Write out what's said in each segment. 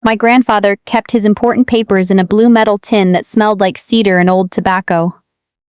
My grandfather kept his important papers in a blue metal tin that smelled like cedar and old tobacco.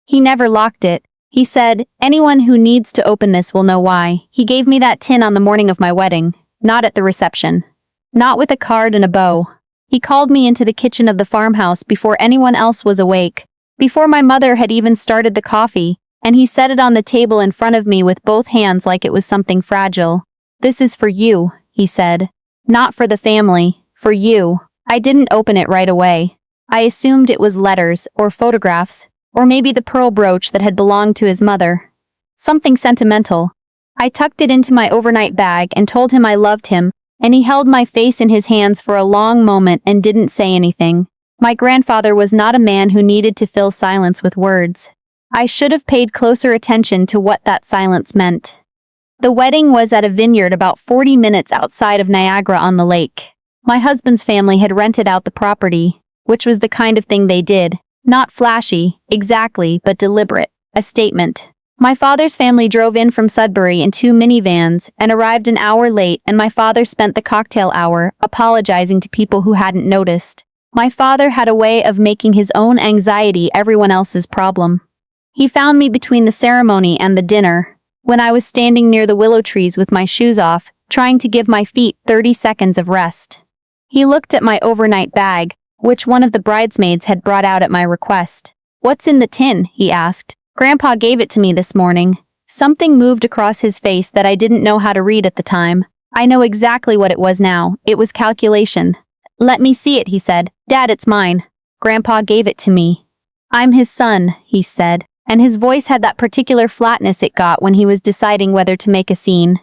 He never locked it. He said, "Anyone who needs to open this will know why." He gave me that tin on the morning of my wedding, not at the reception. Not with a card and a bow. He called me into the kitchen of the farmhouse before anyone else was awake, before my mother had even started the coffee, and he set it on the table in front of me with both hands like it was something fragile. "This is for you," he said. "Not for the family, for you." I didn't open it right away. I assumed it was letters or photographs, or maybe the pearl brooch that had belonged to his mother. Something sentimental. I tucked it into my overnight bag and told him I loved him, and he held my face in his hands for a long moment and didn't say anything. My grandfather was not a man who needed to fill silence with words. I should have paid closer attention to what that silence meant. The wedding was at a vineyard about 40 minutes outside of Niagara-on-the-Lake. My husband's family had rented out the property, which was the kind of thing they did. Not flashy, exactly, but deliberate. A statement. My father's family drove in from Sudbury in 2 minivans and arrived an hour late, and my father spent the cocktail hour apologizing to people who hadn't noticed. My father had a way of making his own anxiety everyone else's problem. He found me between the ceremony and the dinner, when I was standing near the willow trees with my shoes off, trying to give my feet 30 seconds of rest. He looked at my overnight bag, which one of the bridesmaids had brought out at my request. "What's in the tin?" he asked. "Grandpa gave it to me this morning." Something moved across his face that I didn't know how to read at the time. I know exactly what it was now. It was calculation. "Let me see it," he said. "Dad, it's mine. Grandpa gave it to me." "I'm his son," he said, and his voice had that particular flatness it got when he was deciding whether to make a scene.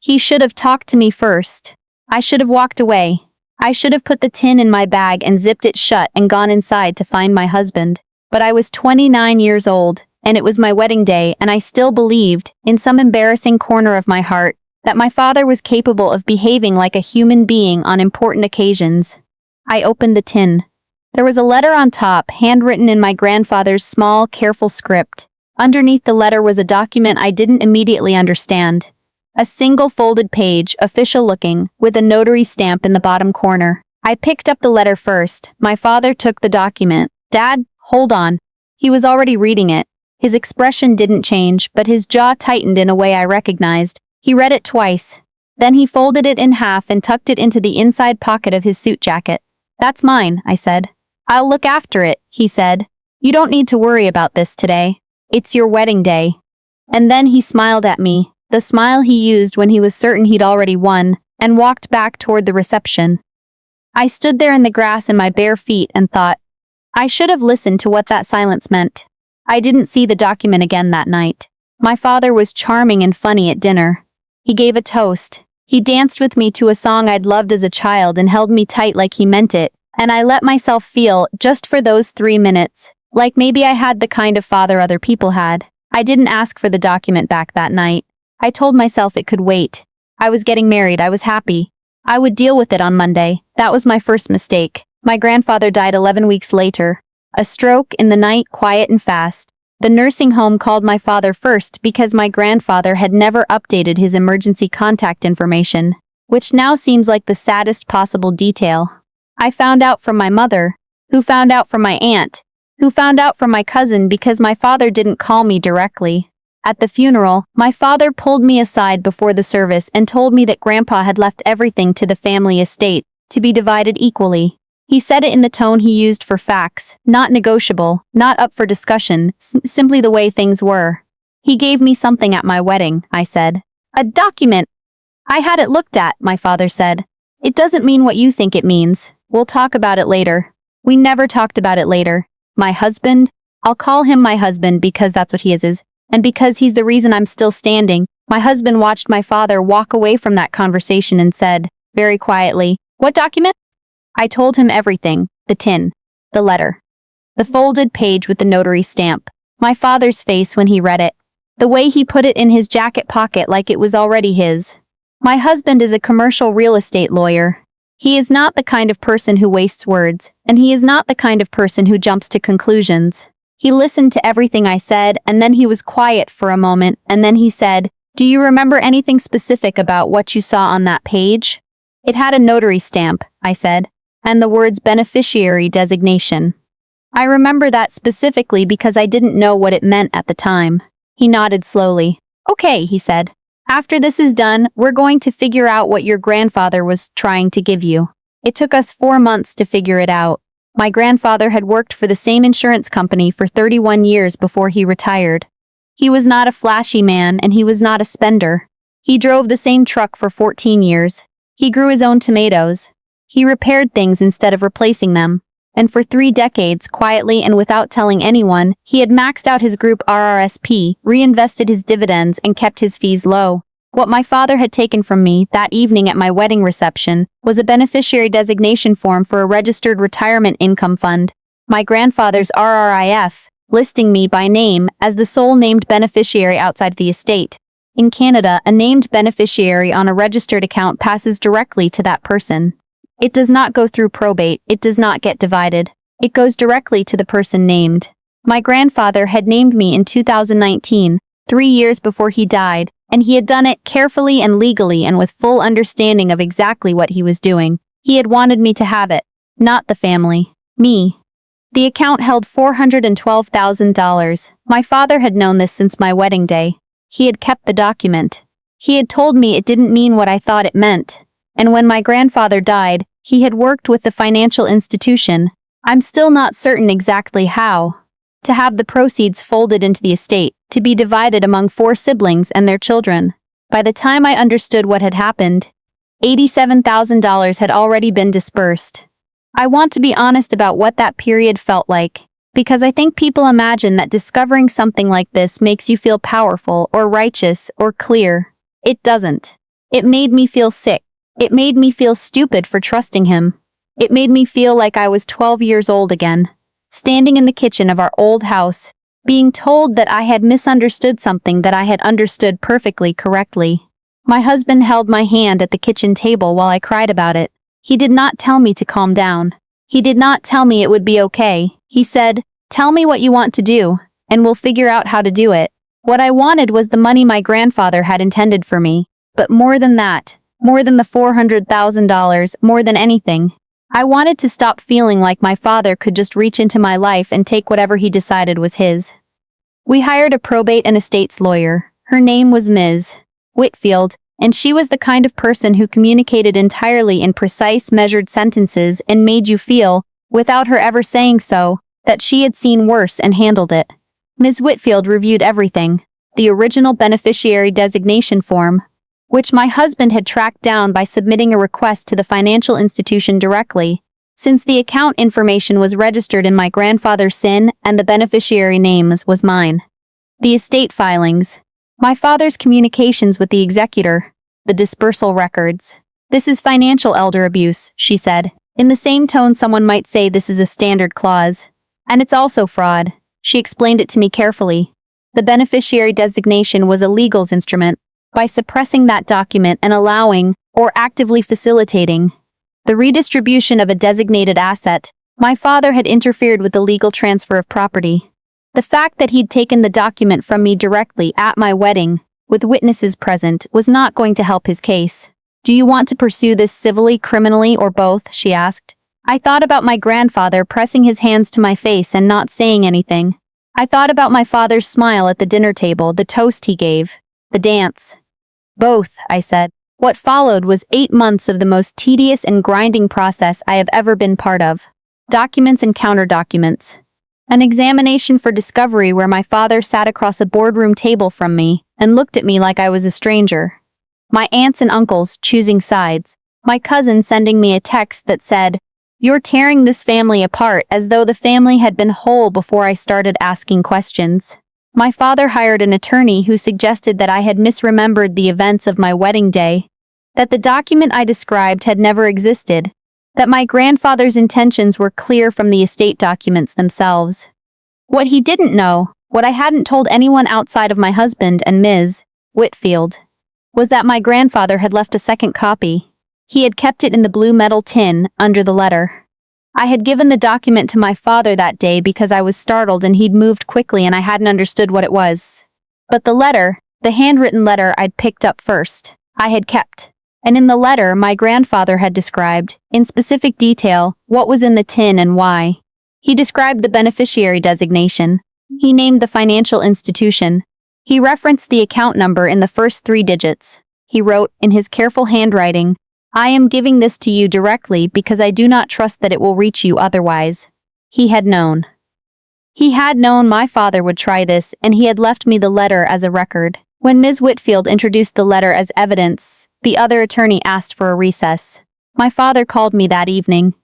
He should have talked to me first. I should have walked away. I should have put the tin in my bag and zipped it shut and gone inside to find my husband. But I was 29 years old, and it was my wedding day, and I still believed, in some embarrassing corner of my heart, that my father was capable of behaving like a human being on important occasions. I opened the tin. There was a letter on top, handwritten in my grandfather's small, careful script. Underneath the letter was a document I didn't immediately understand. A single folded page, official-looking, with a notary stamp in the bottom corner. I picked up the letter first. My father took the document. "Dad, hold on." He was already reading it. His expression didn't change, but his jaw tightened in a way I recognized. He read it twice. Then he folded it in half and tucked it into the inside pocket of his suit jacket. "That's mine," I said. "I'll look after it," he said. "You don't need to worry about this today. It's your wedding day." And then he smiled at me, the smile he used when he was certain he'd already won, and walked back toward the reception. I stood there in the grass in my bare feet and thought, I should have listened to what that silence meant. I didn't see the document again that night. My father was charming and funny at dinner. He gave a toast. He danced with me to a song I'd loved as a child and held me tight like he meant it, and I let myself feel, just for those 3 minutes, like maybe I had the kind of father other people had. I didn't ask for the document back that night. I told myself it could wait. I was getting married, I was happy. I would deal with it on Monday. That was my first mistake. My grandfather died 11 weeks later. A stroke in the night, quiet and fast. The nursing home called my father first because my grandfather had never updated his emergency contact information, which now seems like the saddest possible detail. I found out from my mother, who found out from my aunt, who found out from my cousin because my father didn't call me directly. At the funeral, my father pulled me aside before the service and told me that Grandpa had left everything to the family estate, to be divided equally. He said it in the tone he used for facts, not negotiable, not up for discussion, simply the way things were. "He gave me something at my wedding," I said. "A document." "I had it looked at," my father said. "It doesn't mean what you think it means. We'll talk about it later." We never talked about it later. My husband? I'll call him my husband because that's what he is. And because he's the reason I'm still standing, my husband watched my father walk away from that conversation and said, very quietly, "What document?" I told him everything, the tin, the letter, the folded page with the notary stamp, my father's face when he read it, the way he put it in his jacket pocket like it was already his. My husband is a commercial real estate lawyer. He is not the kind of person who wastes words, and he is not the kind of person who jumps to conclusions. He listened to everything I said, and then he was quiet for a moment, and then he said, "Do you remember anything specific about what you saw on that page?" "It had a notary stamp," I said. and the words beneficiary designation. I remember that specifically because I didn't know what it meant at the time. He nodded slowly. Okay, he said. After this is done, we're going to figure out what your grandfather was trying to give you. It took us 4 months to figure it out. My grandfather had worked for the same insurance company for 31 years before he retired. He was not a flashy man and he was not a spender. He drove the same truck for 14 years. He grew his own tomatoes. He repaired things instead of replacing them. And for 3 decades, quietly and without telling anyone, he had maxed out his group RRSP, reinvested his dividends, and kept his fees low. What my father had taken from me that evening at my wedding reception was a beneficiary designation form for a registered retirement income fund, my grandfather's RRIF, listing me by name as the sole named beneficiary outside the estate. In Canada, a named beneficiary on a registered account passes directly to that person. It does not go through probate, it does not get divided. It goes directly to the person named. My grandfather had named me in 2019, 3 years before he died, and he had done it carefully and legally and with full understanding of exactly what he was doing. He had wanted me to have it, not the family. Me. The account held $412,000. My father had known this since my wedding day. He had kept the document. He had told me it didn't mean what I thought it meant. And when my grandfather died, he had worked with the financial institution. I'm still not certain exactly how. To have the proceeds folded into the estate, to be divided among 4 siblings and their children. By the time I understood what had happened, $87,000 had already been dispersed. I want to be honest about what that period felt like, because I think people imagine that discovering something like this makes you feel powerful or righteous or clear. It doesn't. It made me feel sick. It made me feel stupid for trusting him. It made me feel like I was 12 years old again, standing in the kitchen of our old house, being told that I had misunderstood something that I had understood perfectly correctly. My husband held my hand at the kitchen table while I cried about it. He did not tell me to calm down. He did not tell me it would be okay. He said, "Tell me what you want to do, and we'll figure out how to do it." What I wanted was the money my grandfather had intended for me, but more than that, more than the $400,000, more than anything. I wanted to stop feeling like my father could just reach into my life and take whatever he decided was his. We hired a probate and estates lawyer. Her name was Ms. Whitfield, and she was the kind of person who communicated entirely in precise, measured sentences and made you feel, without her ever saying so, that she had seen worse and handled it. Ms. Whitfield reviewed everything, the original beneficiary designation form, which my husband had tracked down by submitting a request to the financial institution directly, since the account information was registered in my grandfather's SIN and the beneficiary names was mine. The estate filings, my father's communications with the executor, the dispersal records. "This is financial elder abuse," she said, in the same tone someone might say this is a standard clause. "And it's also fraud." She explained it to me carefully. The beneficiary designation was a legal instrument. By suppressing that document and allowing, or actively facilitating, the redistribution of a designated asset, my father had interfered with the legal transfer of property. The fact that he'd taken the document from me directly at my wedding, with witnesses present, was not going to help his case. "Do you want to pursue this civilly, criminally, or both?" she asked. I thought about my grandfather pressing his hands to my face and not saying anything. I thought about my father's smile at the dinner table, the toast he gave, the dance. "Both," I said. What followed was 8 months of the most tedious and grinding process I have ever been part of. Documents and counter-documents. An examination for discovery where my father sat across a boardroom table from me and looked at me like I was a stranger. My aunts and uncles choosing sides. My cousin sending me a text that said, "You're tearing this family apart," as though the family had been whole before I started asking questions. My father hired an attorney who suggested that I had misremembered the events of my wedding day, that the document I described had never existed, that my grandfather's intentions were clear from the estate documents themselves. What he didn't know, what I hadn't told anyone outside of my husband and Ms. Whitfield, was that my grandfather had left a second copy. He had kept it in the blue metal tin under the letter. I had given the document to my father that day because I was startled and he'd moved quickly and I hadn't understood what it was. But the letter, the handwritten letter I'd picked up first, I had kept. And in the letter, my grandfather had described, in specific detail, what was in the tin and why. He described the beneficiary designation. He named the financial institution. He referenced the account number in the first 3 digits. He wrote, in his careful handwriting, "I am giving this to you directly because I do not trust that it will reach you otherwise." He had known. He had known my father would try this, and he had left me the letter as a record. When Ms. Whitfield introduced the letter as evidence, the other attorney asked for a recess. My father called me that evening.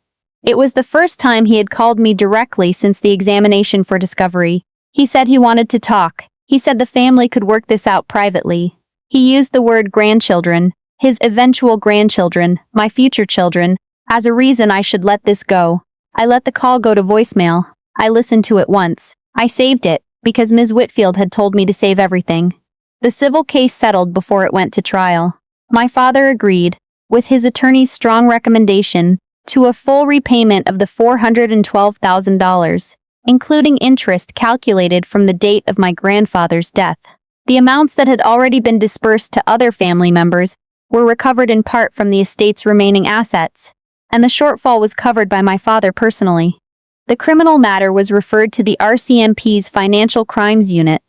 It was the first time he had called me directly since the examination for discovery. He said he wanted to talk. He said the family could work this out privately. He used the word grandchildren, his eventual grandchildren, my future children, as a reason I should let this go. I let the call go to voicemail. I listened to it once. I saved it, because Ms. Whitfield had told me to save everything. The civil case settled before it went to trial. My father agreed, with his attorney's strong recommendation, to a full repayment of the $412,000, including interest calculated from the date of my grandfather's death. The amounts that had already been dispersed to other family members were recovered in part from the estate's remaining assets, and the shortfall was covered by my father personally. The criminal matter was referred to the RCMP's Financial Crimes Unit.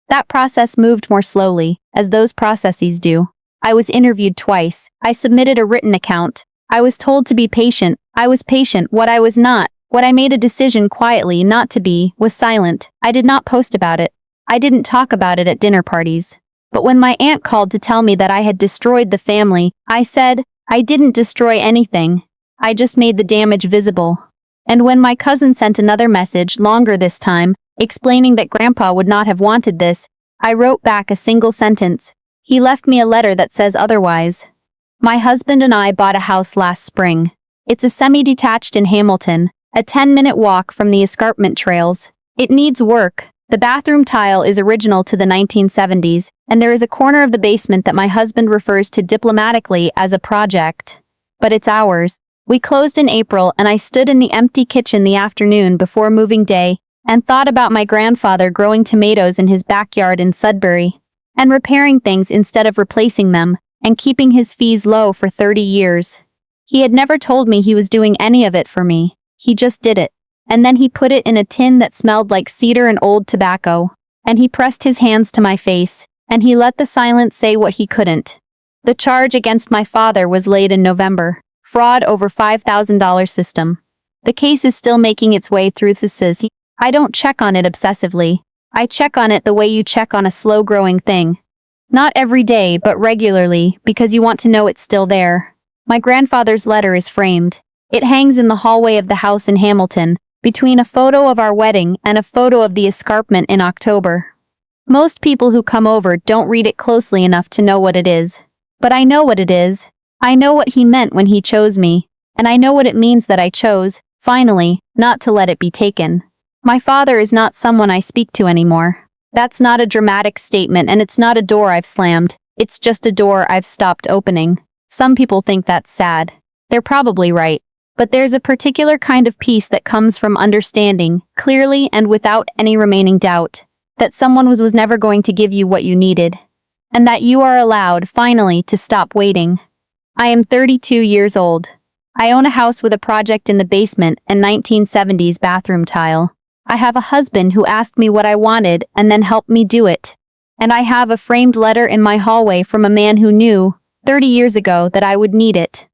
That process moved more slowly, as those processes do. I was interviewed twice. I submitted a written account. I was told to be patient. I was patient. What I was not, what I made a decision quietly not to be, was silent. I did not post about it. I didn't talk about it at dinner parties. But when my aunt called to tell me that I had destroyed the family, I said, I didn't destroy anything. I just made the damage visible. And when my cousin sent another message, longer this time, explaining that Grandpa would not have wanted this, I wrote back a single sentence. He left me a letter that says otherwise. My husband and I bought a house last spring. It's a semi-detached in Hamilton, a 10-minute walk from the escarpment trails. It needs work. The bathroom tile is original to the 1970s, and there is a corner of the basement that my husband refers to diplomatically as a project. But it's ours. We closed in April, and I stood in the empty kitchen the afternoon before moving day and thought about my grandfather growing tomatoes in his backyard in Sudbury, and repairing things instead of replacing them, and keeping his fees low for 30 years. He had never told me he was doing any of it for me. He just did it. And then he put it in a tin that smelled like cedar and old tobacco. And he pressed his hands to my face, and he let the silence say what he couldn't. The charge against my father was laid in November. Fraud over $5,000 system. The case is still making its way through the SIS. I don't check on it obsessively. I check on it the way you check on a slow-growing thing. Not every day, but regularly, because you want to know it's still there. My grandfather's letter is framed. It hangs in the hallway of the house in Hamilton, between a photo of our wedding and a photo of the escarpment in October. Most people who come over don't read it closely enough to know what it is. But I know what it is. I know what he meant when he chose me, and I know what it means that I chose, finally, not to let it be taken. My father is not someone I speak to anymore. That's not a dramatic statement, and it's not a door I've slammed. It's just a door I've stopped opening. Some people think that's sad. They're probably right. But there's a particular kind of peace that comes from understanding, clearly and without any remaining doubt, that someone was never going to give you what you needed. And that you are allowed, finally, to stop waiting. I am 32 years old. I own a house with a project in the basement and 1970s bathroom tile. I have a husband who asked me what I wanted and then helped me do it. And I have a framed letter in my hallway from a man who knew, 30 years ago, that I would need it.